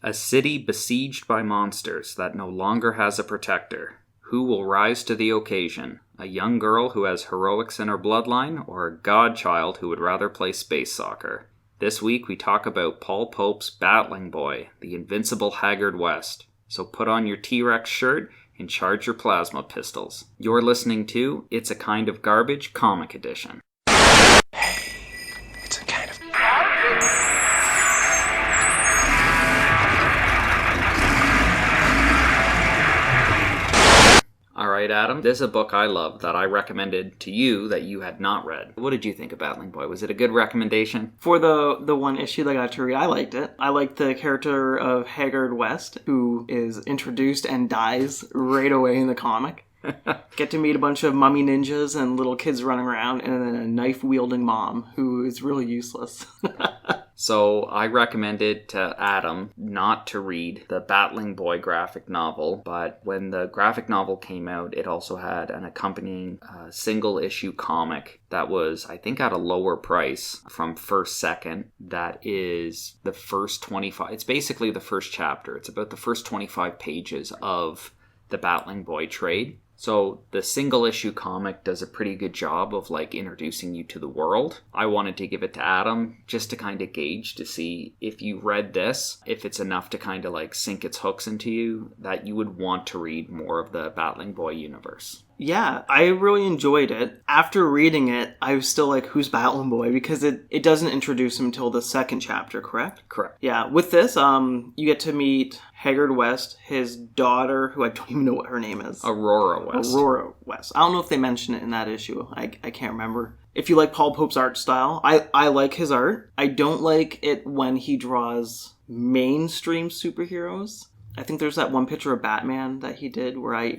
A city besieged by monsters that no longer has a protector. Who will rise to the occasion? A young girl who has heroics in her bloodline, or a godchild who would rather play space soccer? This week we talk about Paul Pope's Battling Boy, the invincible Haggard West. So put on your T-Rex shirt and charge your plasma pistols. You're listening to It's a Kind of Garbage Comic Edition. It's a kind of Alright, Adam, this is a book I love that I recommended to you that you had not read. What did you think of Battling Boy? Was it a good recommendation? For the one issue that I got to read, I liked it. I liked the character of Haggard West, who is introduced and dies right away in the comic. Get to meet a bunch of mummy ninjas and little kids running around, and then a knife-wielding mom who is really useless. So I recommended to Adam not to read the Battling Boy graphic novel, but when the graphic novel came out, it also had an accompanying single-issue comic that was, I think, at a lower price from First Second. That is the first 25... It's basically the first chapter. It's about the first 25 pages of the Battling Boy trade. So the single issue comic does a pretty good job of introducing you to the world. I wanted to give it to Adam just to kind of gauge to see if you read this, if it's enough to kind of sink its hooks into you, that you would want to read more of the Battling Boy universe. Yeah, I really enjoyed it. After reading it, I was still like, who's Battling Boy? Because it doesn't introduce him until the second chapter, correct? Correct. Yeah, with this, you get to meet Haggard West, his daughter, who I don't even know what her name is. Aurora West. Aurora West. I don't know if they mention it in that issue. I can't remember. If you like Paul Pope's art style, I like his art. I don't like it when he draws mainstream superheroes. I think there's that one picture of Batman that he did where I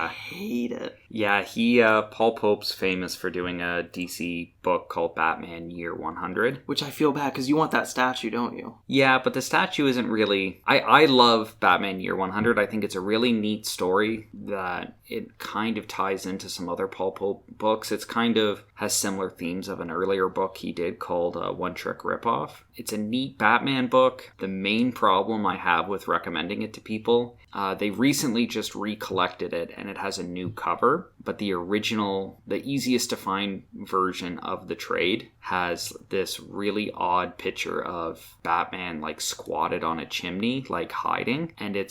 hate it. Yeah, Paul Pope's famous for doing a DC book called Batman Year 100. Which I feel bad, because you want that statue, don't you? Yeah, but the statue isn't really... I love Batman Year 100. I think it's a really neat story that it kind of ties into some other Paul Pope books. It's kind of has similar themes of an earlier book he did called One Trick Ripoff. It's a neat Batman book. The main problem I have with recommending it to people, they recently just recollected it and it has a new cover, but the original, the easiest to find version of the trade has this really odd picture of Batman squatted on a chimney, hiding, and it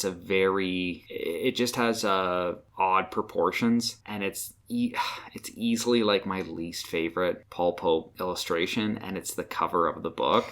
just has odd proportions, and it's easily my least favorite Paul Pope illustration, and it's the cover of the book.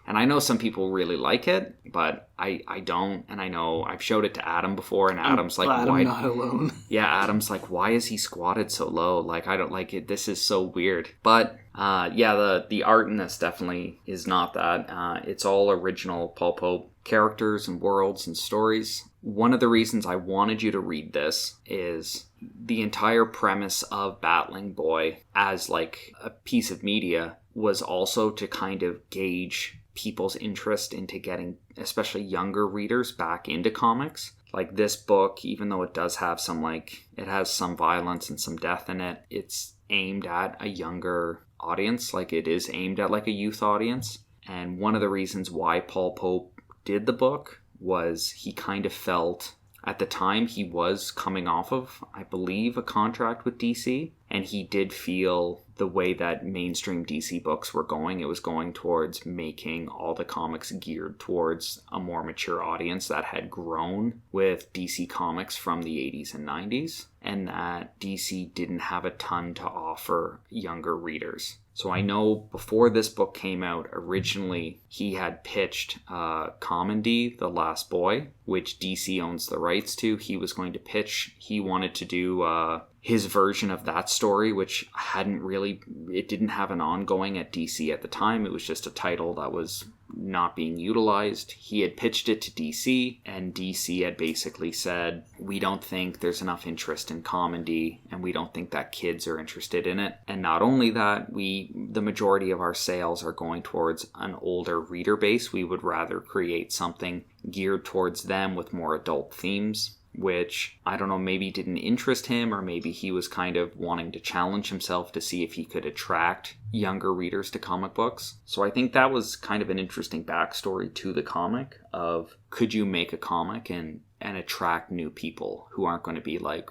And I know some people really like it, but I don't. And I know I've showed it to Adam before, and Adam's like, "Why?" I'm not alone. Yeah, Adam's like, "Why is he squatted so low? I don't like it. This is so weird." But the art in this definitely is not that. It's all original Paul Pope characters and worlds and stories. One of the reasons I wanted you to read this is the entire premise of Battling Boy as a piece of media was also to kind of gauge people's interest into getting, especially younger readers, back into comics. This book, even though it does have some it has some violence and some death in it, it's aimed at a younger audience. It is aimed at a youth audience. And one of the reasons why Paul Pope did the book was he kind of felt, at the time he was coming off of, I believe, a contract with DC, and he did feel the way that mainstream DC books were going, it was going towards making all the comics geared towards a more mature audience that had grown with DC Comics from the 80s and 90s, and that DC didn't have a ton to offer younger readers. So I know before this book came out, originally he had pitched Comedy, The Last Boy, which DC owns the rights to. He was going to pitch, he wanted to do his version of that story, which it didn't have an ongoing at DC at the time. It was just a title that was not being utilized. He had pitched it to DC, and DC had basically said, we don't think there's enough interest in comedy, and we don't think that kids are interested in it. And not only that, the majority of our sales are going towards an older reader base. We would rather create something geared towards them with more adult themes. which I don't know, maybe didn't interest him, or maybe he was kind of wanting to challenge himself to see if he could attract younger readers to comic books. So I think that was kind of an interesting backstory to the comic of, could you make a comic and attract new people who aren't going to be like,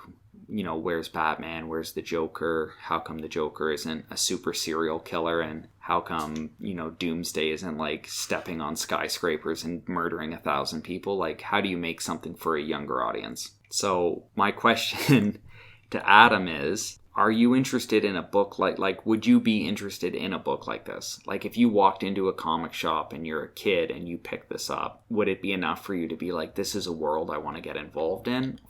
you know, where's Batman? Where's the Joker? How come the Joker isn't a super serial killer? And how come, you know, Doomsday isn't like stepping on skyscrapers and murdering 1,000 people? Like, how do you make something for a younger audience? So my question to Adam is, are you interested in a book like would you be interested in a book like this? Like, if you walked into a comic shop and you're a kid and you picked this up, would it be enough for you to be like, this is a world I want to get involved in?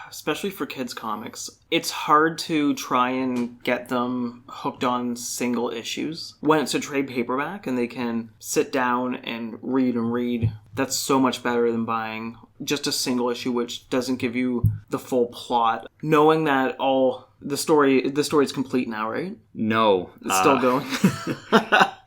Especially for kids comics, it's hard to try and get them hooked on single issues. When it's a trade paperback and they can sit down and read, that's so much better than buying just a single issue which doesn't give you the full plot. Knowing that the story is complete now, right? No. It's still going.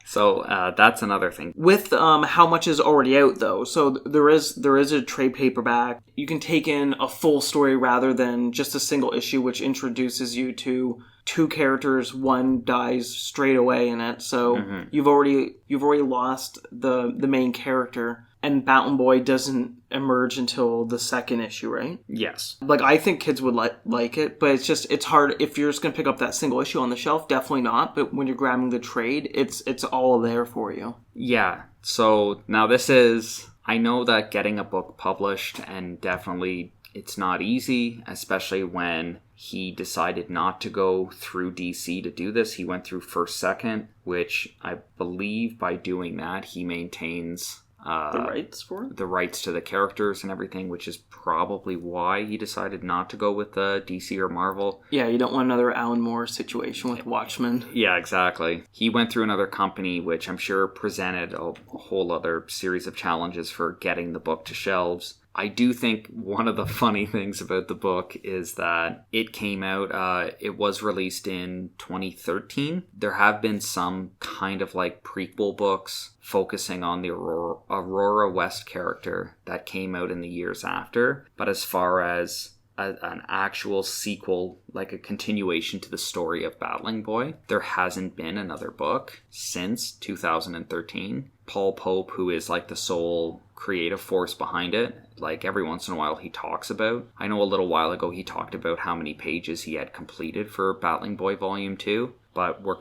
So that's another thing. With how much is already out, though, so there is a trade paperback. You can take in a full story rather than just a single issue, which introduces you to two characters. One dies straight away in it, so you've already lost the main character. And Battling Boy doesn't emerge until the second issue, right? Yes. Like, I think kids would like it, but it's hard. If you're just going to pick up that single issue on the shelf, definitely not. But when you're grabbing the trade, it's all there for you. Yeah. So now this is, I know that getting a book published, and definitely it's not easy, especially when he decided not to go through DC to do this. He went through First Second, which I believe by doing that, he maintains the rights for it? The rights to the characters and everything, which is probably why he decided not to go with DC or Marvel. Yeah, you don't want another Alan Moore situation with Watchmen. Yeah, exactly. He went through another company, which I'm sure presented a whole other series of challenges for getting the book to shelves. I do think one of the funny things about the book is that it came out, it was released in 2013. There have been some kind of like prequel books focusing on the Aurora West character that came out in the years after. But as far as an actual sequel, like a continuation to the story of Battling Boy, there hasn't been another book since 2013. Paul Pope, who is like the sole creative force behind it, like every once in a while he talks about, I know a little while ago he talked about how many pages he had completed for Battling Boy Volume 2, but we're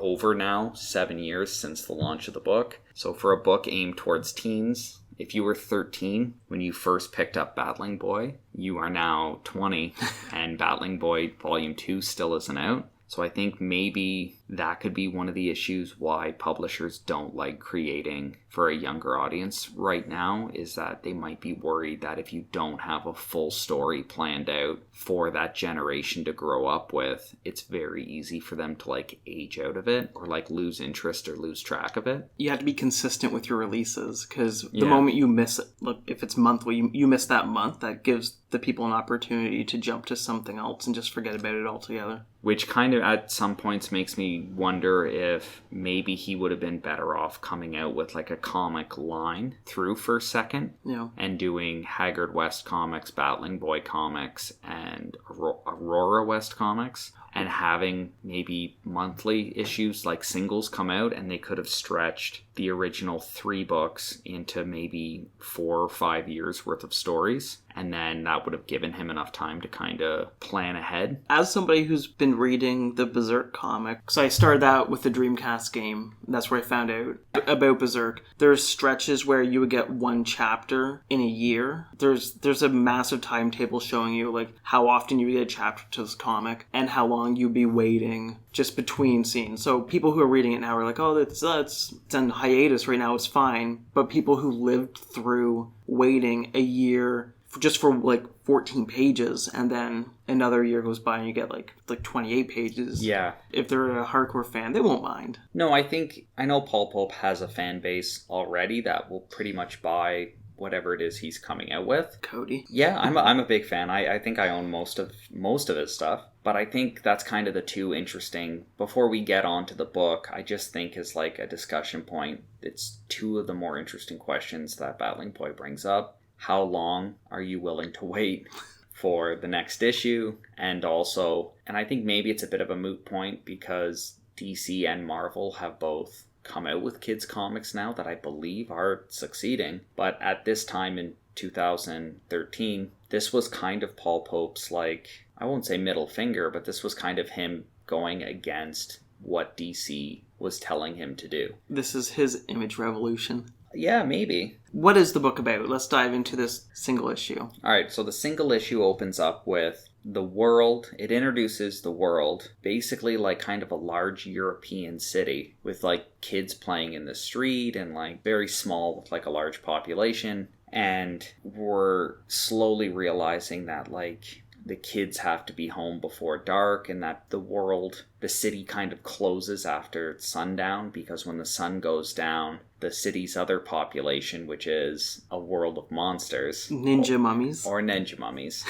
over now 7 years since the launch of the book. So for a book aimed towards teens, if you were 13 when you first picked up Battling Boy, you are now 20 and Battling Boy Volume 2 still isn't out. So I think maybe that could be one of the issues why publishers don't like creating for a younger audience right now, is that they might be worried that if you don't have a full story planned out for that generation to grow up with, it's very easy for them to like age out of it or like lose interest or lose track of it. You have to be consistent with your releases, because the moment you miss it, look, if it's monthly, you miss that month, that gives the people an opportunity to jump to something else and just forget about it altogether. Which kind of at some points makes me wonder if maybe he would have been better off coming out with like a comic line through First Second, and doing Haggard West comics, Battling Boy comics, and Aurora West comics, and having maybe monthly issues like singles come out, and they could have stretched the original 3 books into maybe 4 or 5 years worth of stories, and then that would have given him enough time to kind of plan ahead. As somebody who's been reading the Berserk comic, so I started that with the Dreamcast game. That's where I found out about Berserk. There's stretches where you would get 1 chapter in a year. There's a massive timetable showing you like how often you get a chapter to this comic and how long you'd be waiting just between scenes. So people who are reading it now are like, oh, it's on hiatus right now, it's fine. But people who lived through waiting a year just for like 14 pages, and then another year goes by and you get like 28 pages. Yeah. If they're a hardcore fan, they won't mind. No, I know Paul Pope has a fan base already that will pretty much buy whatever it is he's coming out with. Cody. Yeah, I'm a big fan. I think I own most of his stuff. But I think that's kind of the two interesting, before we get on to the book, I just think as like a discussion point, it's two of the more interesting questions that Battling Boy brings up. how long are you willing to wait for the next issue? And also, and I think maybe it's a bit of a moot point because DC and Marvel have both come out with kids comics now that I believe are succeeding. But at this time in 2013, this was kind of Paul Pope's, like, I won't say middle finger, but this was kind of him going against what DC was telling him to do. This is his image revolution. Yeah, maybe. What is the book about? Let's dive into this single issue. All right, so the single issue opens up with the world. It introduces the world, basically like kind of a large European city with like kids playing in the street and like very small with like a large population. And we're slowly realizing that like the kids have to be home before dark and that the city kind of closes after sundown because when the sun goes down, the city's other population, which is a world of monsters. Ninja mummies. Or ninja mummies.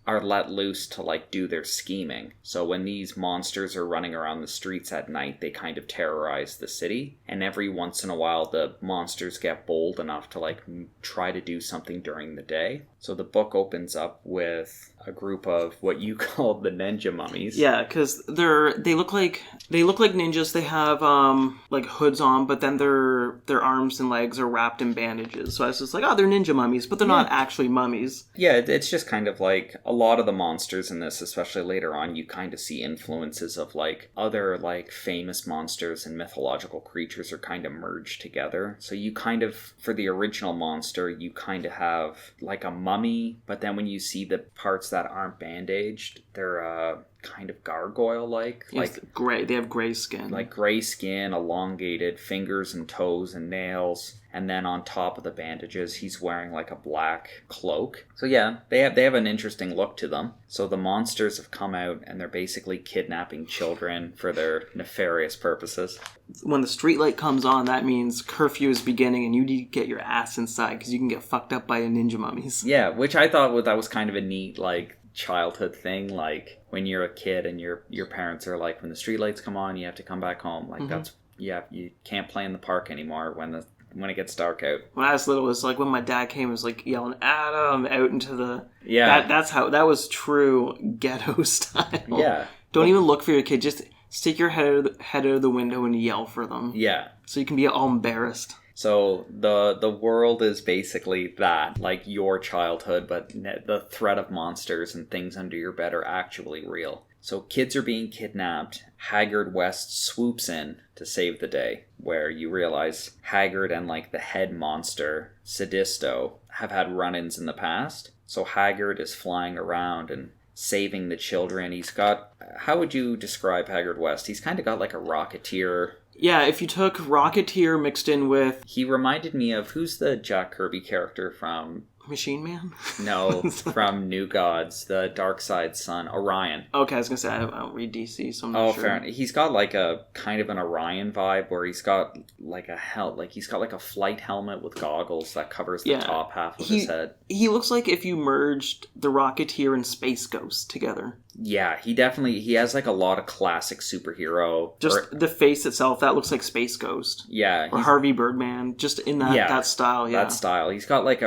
Are let loose to like do their scheming. So when these monsters are running around the streets at night, they kind of terrorize the city. And every once in a while, the monsters get bold enough to like try to do something during the day. So the book opens up with a group of what you call the ninja mummies. Yeah, because they look like ninjas. They have like hoods on, but then their arms and legs are wrapped in bandages. So I was just like, oh, they're ninja mummies, but they're not actually mummies. Yeah, it's just kind of like a lot of the monsters in this, especially later on, you kind of see influences of like other like famous monsters and mythological creatures are kind of merged together. So you kind of, for the original monster, you kind of have like a mummy, but then when you see the parts that aren't bandaged, they're kind of gargoyle-like. Yes, like gray. They have gray skin. Like gray skin, elongated fingers and toes and nails. And then on top of the bandages, he's wearing like a black cloak. So yeah, they have an interesting look to them. So the monsters have come out and they're basically kidnapping children for their nefarious purposes. When the streetlight comes on, that means curfew is beginning and you need to get your ass inside because you can get fucked up by ninja mummies. Yeah, which I thought that was kind of a neat like childhood thing, like when you're a kid and your parents are like, when the streetlights come on, you have to come back home. Like that's, yeah, you can't play in the park anymore when it gets dark out. When I was little, it was like when my dad came, it was like yelling Adam out into the... Yeah. That was true ghetto style. Yeah. Don't even look for your kid. Just stick your head out of the window and yell for them. Yeah. So you can be all embarrassed. So the world is basically that, like your childhood, but the threat of monsters and things under your bed are actually real. So kids are being kidnapped. Haggard West swoops in to save the day, where you realize Haggard and like the head monster, Sadisto, have had run-ins in the past. So Haggard is flying around and saving the children. He's got, how would you describe Haggard West? He's kind of got like a Rocketeer. Yeah, if you took Rocketeer mixed in with... He reminded me of, who's the Jack Kirby character from... Machine Man? No, from New Gods, the Darkseid's son, Orion. Okay, I was going to say, I don't read DC, so I'm not sure. Oh, fair enough. He's got like a kind of an Orion vibe where he's got like he's got like a flight helmet with goggles that covers the top half of his head. He looks like if you merged the Rocketeer and Space Ghost together. Yeah, he has like a lot of classic superhero. Just the face itself, that looks like Space Ghost. Yeah. Or Harvey Birdman, just in that style, yeah. That style. He's got like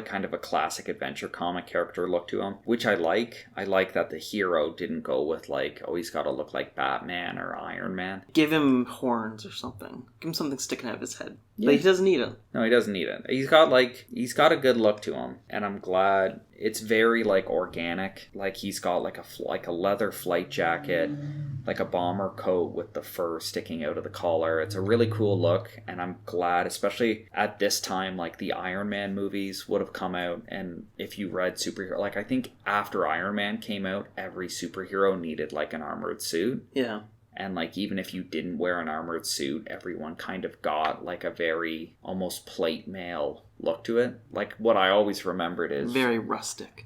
kind of a classic adventure comic character look to him, which I like. I like that the hero didn't go with like, oh, he's got to look like Batman or Iron Man. Give him horns or something. Give him something sticking out of his head. Yeah. But he doesn't need it. No, he doesn't need it. He's got a good look to him, and I'm glad. It's very like organic. Like he's got like a leather flight jacket, like a bomber coat with the fur sticking out of the collar. It's a really cool look, and I'm glad, especially at this time, like the Iron Man movies would have come out, and if you read superhero, like I think after Iron Man came out, every superhero needed like an armored suit. Yeah. And like even if you didn't wear an armored suit, everyone kind of got like a very almost plate mail look to it. Like what I always remembered is very rustic.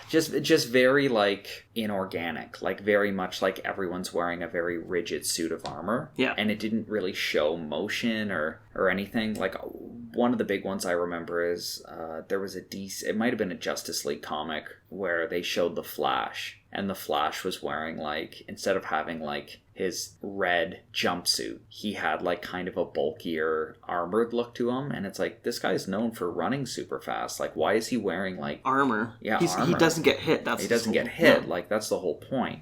Just very like inorganic, like very much like everyone's wearing a very rigid suit of armor. Yeah. And it didn't really show motion or anything. Like one of the big ones I remember is there was it might have been a Justice League comic where they showed the Flash, and the Flash was wearing like, instead of having like his red jumpsuit, he had like kind of a bulkier armored look to him, and it's like, this guy's known for running super fast. Like, why is he wearing like armor? Yeah, armor. He doesn't get hit. He doesn't get hit. Like, that's the whole point.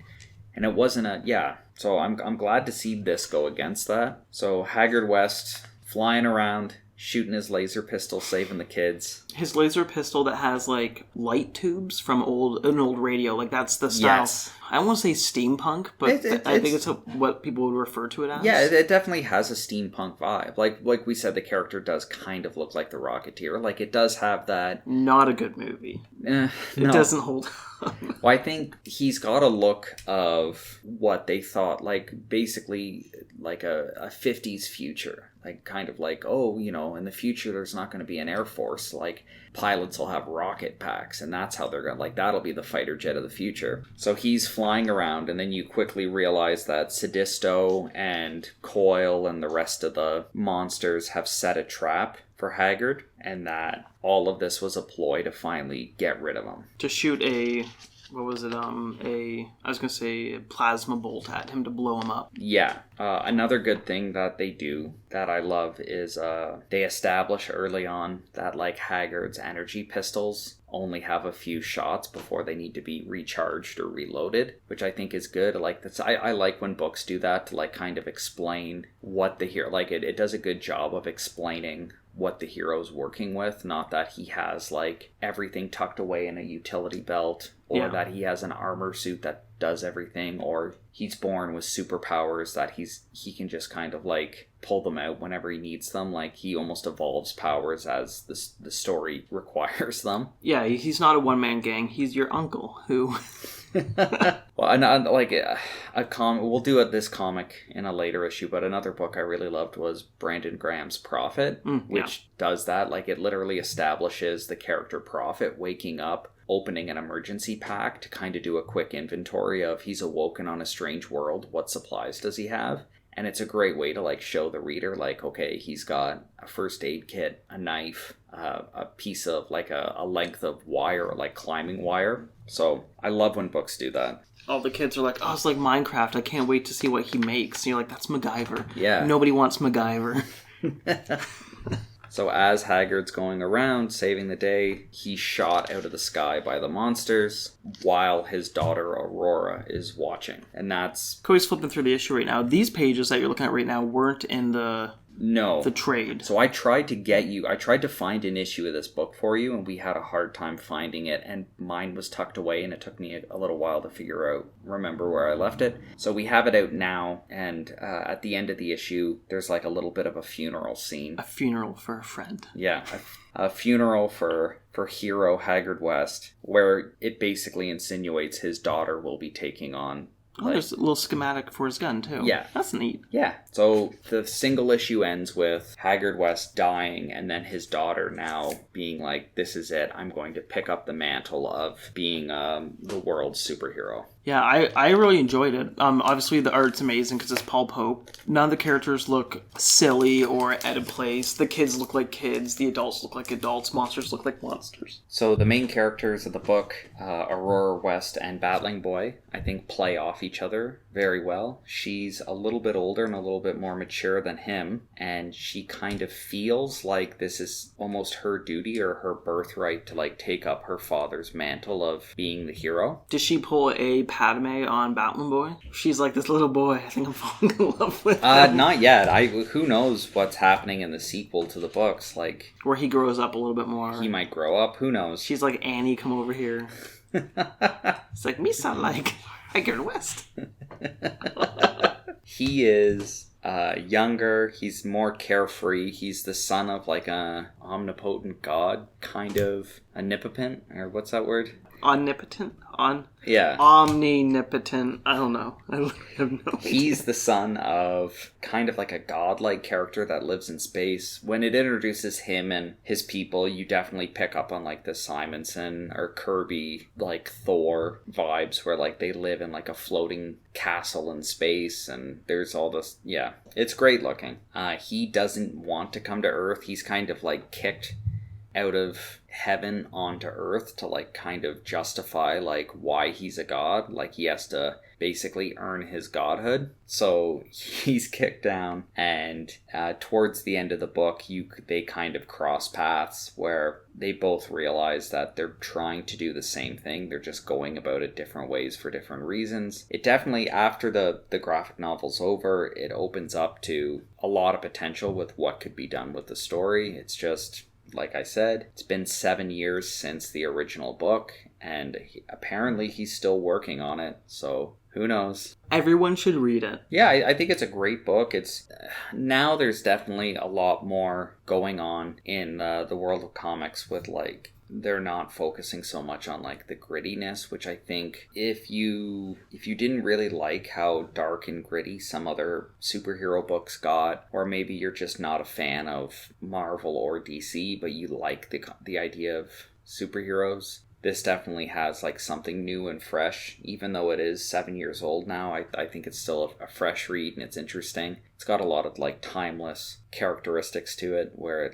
And it wasn't so I'm glad to see this go against that. So Haggard West flying around, shooting his laser pistol, saving the kids. His laser pistol that has like light tubes from an old radio. Like, that's the style. Yes. I don't want to say steampunk, but I think it's what people would refer to it as. Yeah, it definitely has a steampunk vibe. Like we said, the character does kind of look like the Rocketeer. Like, it does have that. Not a good movie. No. It doesn't hold up. Well, I think he's got a look of what they thought, like, basically like a 50s future. Like, kind of like, oh, you know, in the future there's not going to be an Air Force. Like, pilots will have rocket packs, and that's how they're going to, like, that'll be the fighter jet of the future. So he's flying around, and then you quickly realize that Sadisto and Coil and the rest of the monsters have set a trap for Haggard, and that all of this was a ploy to finally get rid of him. To shoot a plasma bolt at him to blow him up. Yeah. Another good thing that they do that I love is they establish early on that, like, Haggard's energy pistols only have a few shots before they need to be recharged or reloaded, which I think is good. Like, that's I like when books do that, to like kind of explain what the hero, like, it does a good job of explaining what the hero's working with, not that he has like everything tucked away in a utility belt, or that he has an armor suit that does everything, or he's born with superpowers that he can just kind of like pull them out whenever he needs them. Like, he almost evolves powers as the story requires them. Yeah, he's not a one-man gang. He's your uncle who... Well, and like we'll do this comic in a later issue, but another book I really loved was Brandon Graham's Prophet, which does that. Like, it literally establishes the character Prophet waking up, opening an emergency pack to kind of do a quick inventory of he's awoken on a strange world, what supplies does he have? And it's a great way to like show the reader, like, okay, he's got a first aid kit, a knife, a piece of like a length of wire, like climbing wire. So I love when books do that. All the kids are like, oh, it's like Minecraft. I can't wait to see what he makes. And you're like, that's MacGyver. Yeah. Nobody wants MacGyver. So as Haggard's going around saving the day, he's shot out of the sky by the monsters while his daughter Aurora is watching. And that's... Cody's flipping through the issue right now. These pages that you're looking at right now weren't in the trade. So I tried to find an issue of this book for you, and we had a hard time finding it, and mine was tucked away, and it took me a little while to remember where I left it. So we have it out now, and at the end of the issue, there's like a little bit of a funeral scene. A funeral for a friend. Yeah, a funeral for hero Haggard West, where it basically insinuates his daughter will be taking on... Oh, there's a little schematic for his gun, too. Yeah. That's neat. Yeah. So the single issue ends with Haggard West dying, and then his daughter now being like, this is it. I'm going to pick up the mantle of being the world's superhero. Yeah, I really enjoyed it. Obviously, the art's amazing because it's Paul Pope. None of the characters look silly or out of place. The kids look like kids. The adults look like adults. Monsters look like monsters. So the main characters of the book, Aurora West and Battling Boy, I think play off each other very well. She's a little bit older and a little bit more mature than him, and she kind of feels like this is almost her duty or her birthright to like take up her father's mantle of being the hero. Does she pull a Padme on Battling Boy? She's like, this little boy, I think I'm falling in love with him. Not yet. Who knows what's happening in the sequel to the books, like where he grows up a little bit more. He might grow up, who knows. She's like, Annie, come over here. It's like, me sound like Haggard West. He is younger, he's more carefree, he's the son of like a omnipotent god, kind of omnipotent, or what's that word? Omnipotent? Yeah. Omnipotent. I don't know. I have no idea. He's the son of kind of like a godlike character that lives in space. When it introduces him and his people, you definitely pick up on like the Simonson or Kirby, like Thor vibes, where like they live in like a floating castle in space, and there's all this. Yeah, it's great looking. He doesn't want to come to Earth. He's kind of like kicked out of heaven onto Earth to like kind of justify like why he's a god. Like he has to basically earn his godhood. So he's kicked down, and towards the end of the book, they kind of cross paths where they both realize that they're trying to do the same thing. They're just going about it different ways for different reasons. It definitely, after the graphic novel's over, it opens up to a lot of potential with what could be done with the story. It's just, like I said, it's been 7 years since the original book, and apparently he's still working on it, so who knows? Everyone should read it. Yeah, I think it's a great book. It's now there's definitely a lot more going on in the world of comics with, like, they're not focusing so much on, like, the grittiness, which I think if you didn't really like how dark and gritty some other superhero books got, or maybe you're just not a fan of Marvel or DC, but you like the idea of superheroes, this definitely has, like, something new and fresh. Even though it is 7 years old now, I think it's still a fresh read, and it's interesting. It's got a lot of, like, timeless characteristics to it, where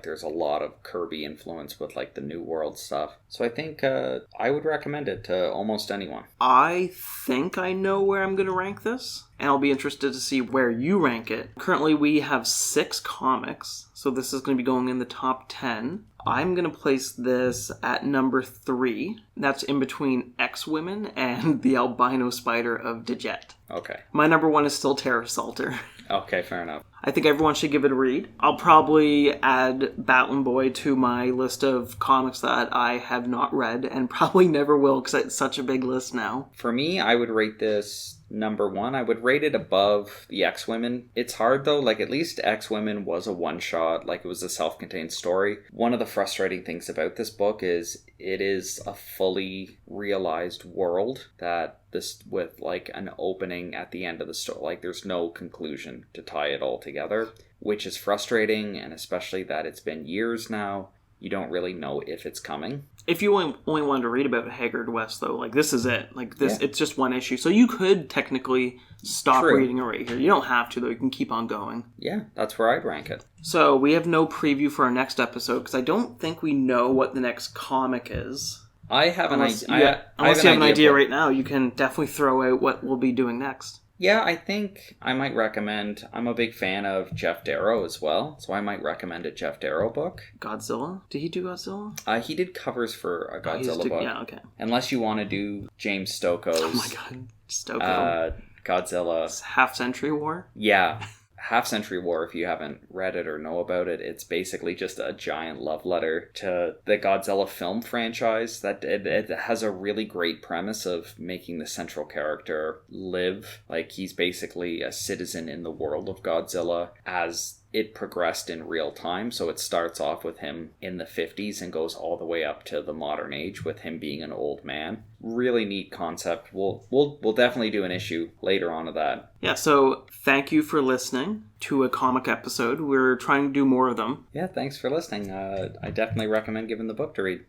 there's a lot of Kirby influence with, like, the New World stuff. So I think I would recommend it to almost anyone. I think I know where I'm going to rank this, and I'll be interested to see where you rank it. Currently, we have 6 comics, so this is going to be going in the top 10. I'm going to place this at number 3. That's in between X-Women and the albino spider of Deject. Okay. My number 1 is still Terra Salter. Okay, fair enough. I think everyone should give it a read. I'll probably add Battling Boy to my list of comics that I have not read, and probably never will because it's such a big list now. For me, I would rate this number 1. I would rate it above the X-Women. It's hard though, like, at least X-Women was a one-shot, like, it was a self-contained story. One of the frustrating things about this book is it is a fully realized world that this, with, like, an opening at the end of the story, like, there's no conclusion to tie it all together, which is frustrating, and especially that it's been years now. You don't really know if it's coming. If you only wanted to read about Haggard West, though, like, this is it. Like, this, It's just one issue. So you could technically stop reading it right here. You don't have to, though. You can keep on going. Yeah, that's where I'd rank it. So we have no preview for our next episode, because I don't think we know what the next comic is. I have unless you have an idea right now, you can definitely throw out what we'll be doing next. Yeah, I think I might recommend... I'm a big fan of Jeff Darrow as well, so I might recommend a Jeff Darrow book. Godzilla? Did he do Godzilla? He did covers for a Godzilla book. Yeah, okay. Unless you want to do James Stokoe's... Oh my god, Stokoe. Godzilla. It's Half-Century War? Yeah. Half-Century War, if you haven't read it or know about it, it's basically just a giant love letter to the Godzilla film franchise. That it has a really great premise of making the central character live. Like, he's basically a citizen in the world of Godzilla as it progressed in real time. So it starts off with him in the 50s and goes all the way up to the modern age with him being an old man. Really neat concept. We'll definitely do an issue later on of that. Yeah, so thank you for listening to a comic episode. We're trying to do more of them. Yeah, thanks for listening. I definitely recommend giving the book to read.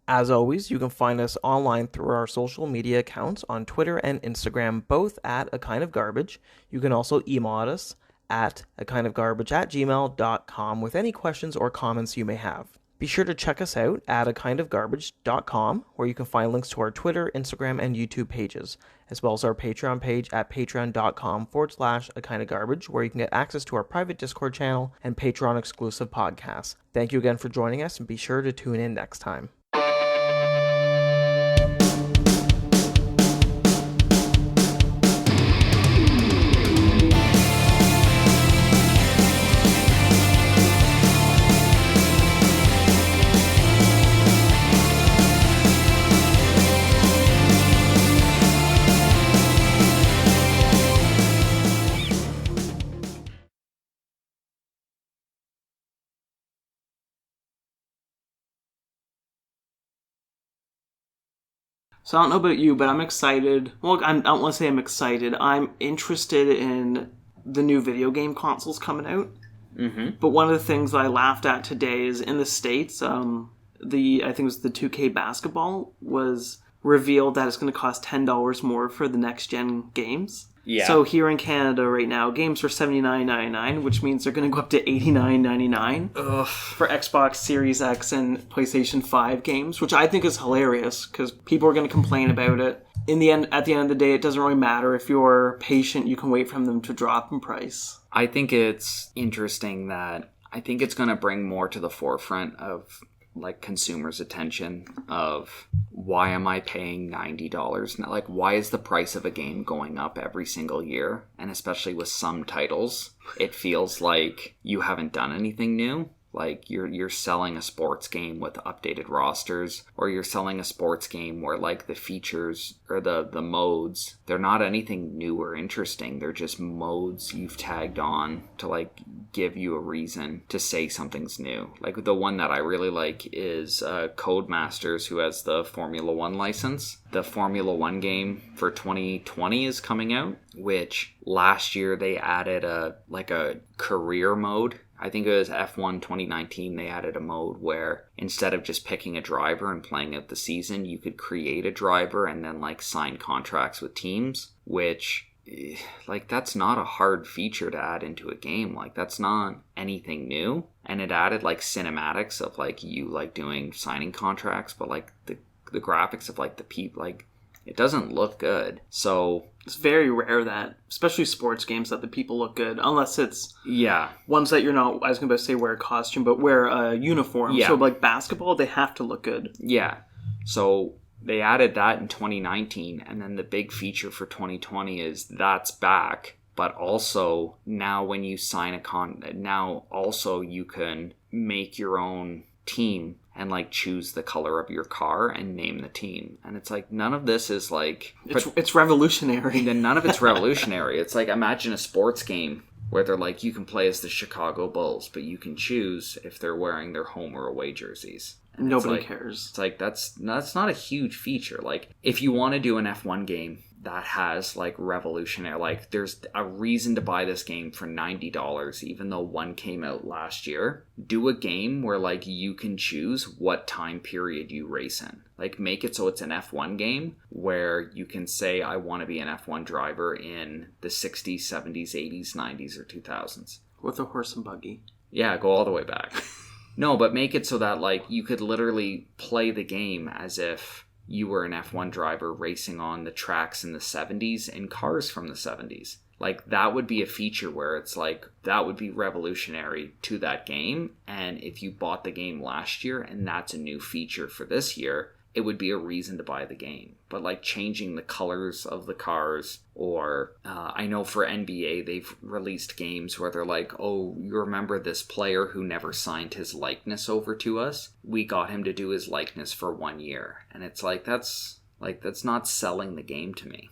As always, you can find us online through our social media accounts on Twitter and Instagram, both at A Kind of Garbage. You can also email us at akindofgarbage@gmail.com with any questions or comments you may have. Be sure to check us out at akindofgarbage.com, where you can find links to our Twitter, Instagram, and YouTube pages, as well as our Patreon page at patreon.com/akindofgarbage, where you can get access to our private Discord channel and Patreon exclusive podcasts. Thank you again for joining us, and be sure to tune in next time. So I don't know about you, but I'm excited. Well, I don't want to say I'm excited. I'm interested in the new video game consoles coming out. Mm-hmm. But one of the things I laughed at today is in the States, I think it was the 2K basketball was revealed that it's going to cost $10 more for the next-gen games. Yeah. So here in Canada right now, games are $79.99, which means they're going to go up to $89.99 for Xbox Series X and PlayStation 5 games, which I think is hilarious because people are going to complain about it. at the end of the day, it doesn't really matter. If you're patient, you can wait for them to drop in price. I think it's interesting that I think it's going to bring more to the forefront of like consumers' attention of why am I paying $90? Like, why is the price of a game going up every single year? And especially with some titles, it feels like you haven't done anything new. Like you're selling a sports game with updated rosters, or you're selling a sports game where like the features or the modes, they're not anything new or interesting. They're just modes you've tagged on to like give you a reason to say something's new. Like the one that I really like is Codemasters, who has the Formula One license. The Formula One game for 2020 is coming out, which last year they added a career mode. I think it was F1 2019, they added a mode where instead of just picking a driver and playing out the season, you could create a driver and then like sign contracts with teams, which like that's not a hard feature to add into a game. Like that's not anything new. And it added like cinematics of like you like doing signing contracts, but like the graphics of like the people, like it doesn't look good. So it's very rare that, especially sports games, that the people look good, unless it's ones that you're not, I was going to say wear a costume, but wear a uniform. Yeah. So like basketball, they have to look good. Yeah. So they added that in 2019, and then the big feature for 2020 is that's back. But also now when you sign now also you can make your own team and like choose the color of your car and name the team. And it's like none of this is like it's revolutionary. Then none of it's revolutionary. It's like imagine a sports game where they're like you can play as the Chicago Bulls, but you can choose if they're wearing their home or away jerseys. And nobody cares. It's like that's not a huge feature. Like if you want to do an F1 game that has like revolutionary, like there's a reason to buy this game for $90 even though one came out last year. Do a game where like you can choose what time period you race in. Like make it so it's an F1 game where you can say I want to be an F1 driver in the 60s, 70s, 80s, 90s or 2000s. With a horse and buggy. Yeah, go all the way back. No, but make it so that like you could literally play the game as if you were an F1 driver racing on the tracks in the 70s in cars from the 70s. Like that would be a feature where it's like that would be revolutionary to that game. And if you bought the game last year and that's a new feature for this year, it would be a reason to buy the game. But like changing the colors of the cars, or I know for NBA, they've released games where they're like, oh, you remember this player who never signed his likeness over to us? We got him to do his likeness for 1 year. And it's like, that's not selling the game to me.